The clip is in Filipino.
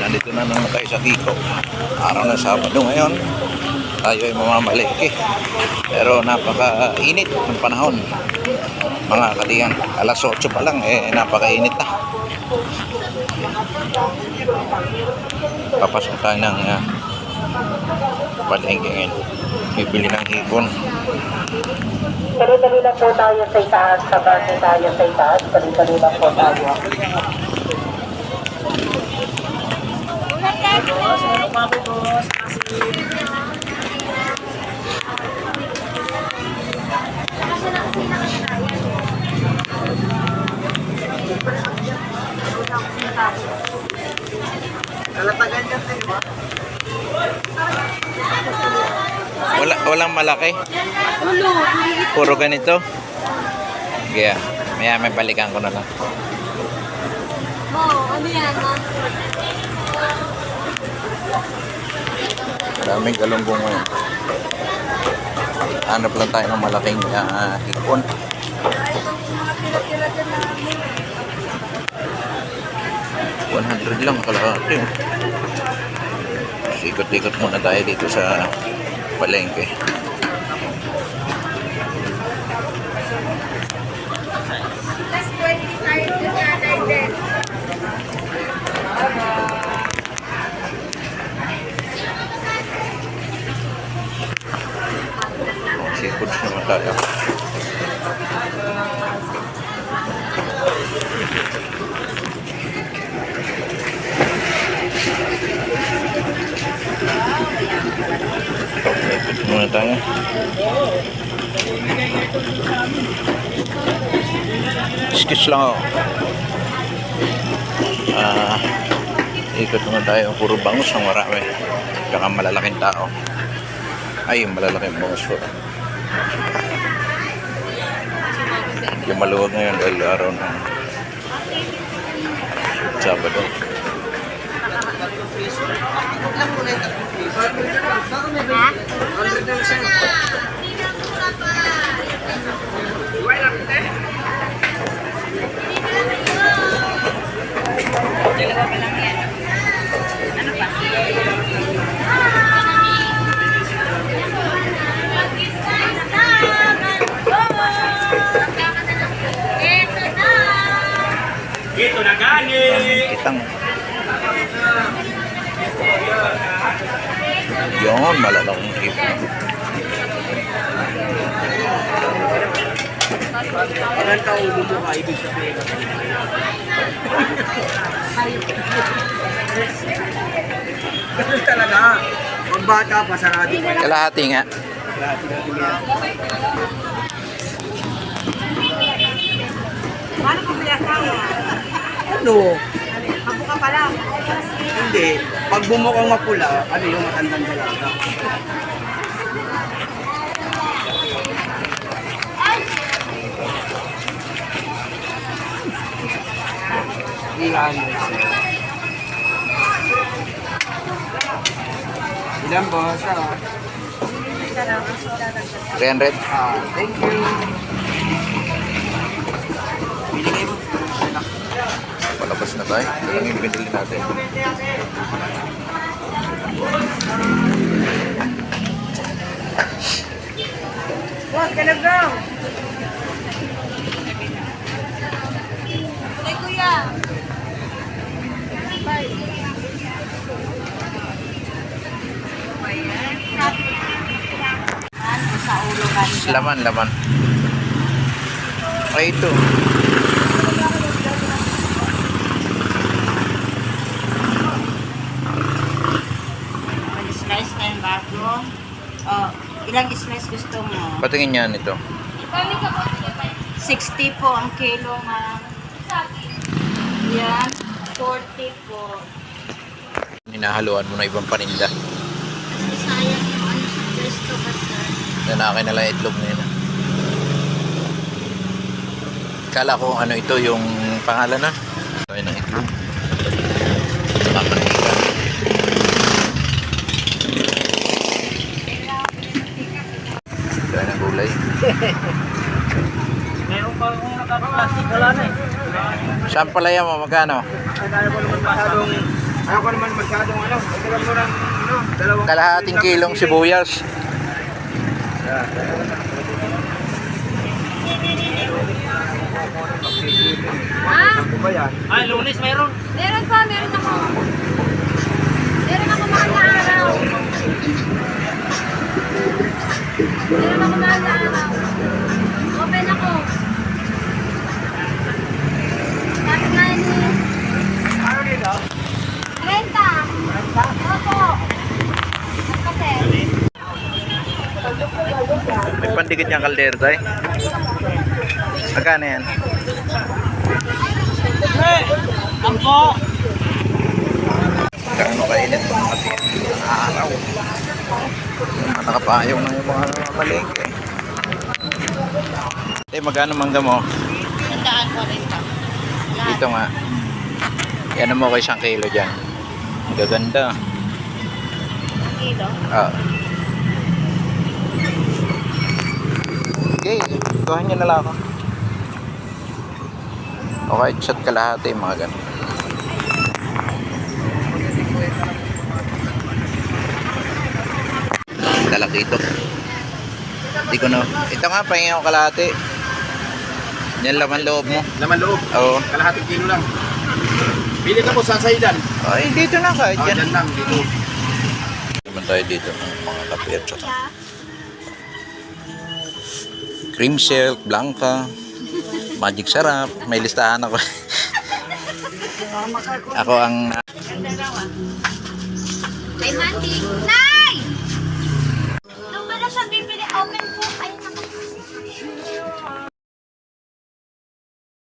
nandito na naman tayo sa Kiko. Araw na Sabado ngayon. Tayo ay mamamalengke. Pero napaka-init ng panahon. Mga katiyan, alas 8 pa lang, napaka-init na. Papasok tayo ng palengke ngayon. Bibili ng hipon. Dali-dali lang po tayo sa itaas. Sabati tayo sa itaas. Dali-dali lang po tayo. Walang malaki. Puro ganito. Kaya, may balikan ko na lang. Ano yan? Maraming galunggong ngayon. Hanap lang tayo ng malaking hipon. $100 lang kalahati. Ikot-ikot muna tayo dito sa palengke. Seafoods naman tayo. Ikot muna tayo. Excuse lang ako. Ikot muna tayo. Puro bangus ang marami. Tsaka malalaking tao. Ay, yung malalaking bangus po. Yung maluwag ngayon dahil araw ng Sabado. Ito na gani. Itang. Yun, malalaking hipon. Ilan taong mo ka ibig sabihin? Ganun talaga. Pag bata pa, sarado pa yan. Kalahati nga. Sarado natin yan. Paano kung may asawa? Ano? Mabuka pa lang. Hindi. Pag bumukang mapula, ano yung matandang dalaga? Ilan? Ilan boss? 300. Thank you. Binigay mo. Palabas na tayo. Ito lang yung binili natin. Boss, galagaw! Ay, kuya! Sa ulo ka. Laman. Ay, ito. Slice na yung bago. Oh, ilang slice gusto mo? Patingin niya nito. 60 po ang kilo, ma'am. Yan, 40 po. Hinahaluan mo na ibang paninda. Sayang yung ano sa pesto ba, sir? Yan akin na lang itlog na yun. Kala ko ano ito yung pangalan na. Ito ay ng itlog. Saka mantika. Ito ay ng gulay. Meron pa akong nakaplastic, wala na eh. Saan palaya mo? Magkano? Ay, kaya ko naman masyadong Ayaw ko naman masyadong ano. Ito mo ng dalawang... Kalahating kilong sibuyas. Ano ba yan? Meron pa, meron ako. Meron ako mahal na araw. Meron ako mahal na araw. Open ako. Sabi nga ni... Ano dito? 30. Opo. Kasi. May pandikit niyang kaldero tayo. Magkano yan? Gaano kainit mga katiyan? Araw. Nakapayong na yung mga malengke. Magkano mangga mo? Tandaan ko rin pa. Dito nga. Yan mo ko 1 kilo dyan. Gaganda. Kilo. Ah. Okay, kuhain nyo na lang ako. O kahit shot kalahati, mga ganun. Lalaki ito. Hindi ko na. Ito nga, pahingi ako kalahati. Yan laman loob mo. Laman loob. Oo. Kalahating kilo lang. Pili ka po sa Saidan. Ay, dito na kahit yan. Dyan lang, dito. Naman tayo dito ng mga kape at saka cream silk, blanca, magic sarap. May listahan ako. Ako ang Ay, Mandy. Nay! Nung wala siya bibili, open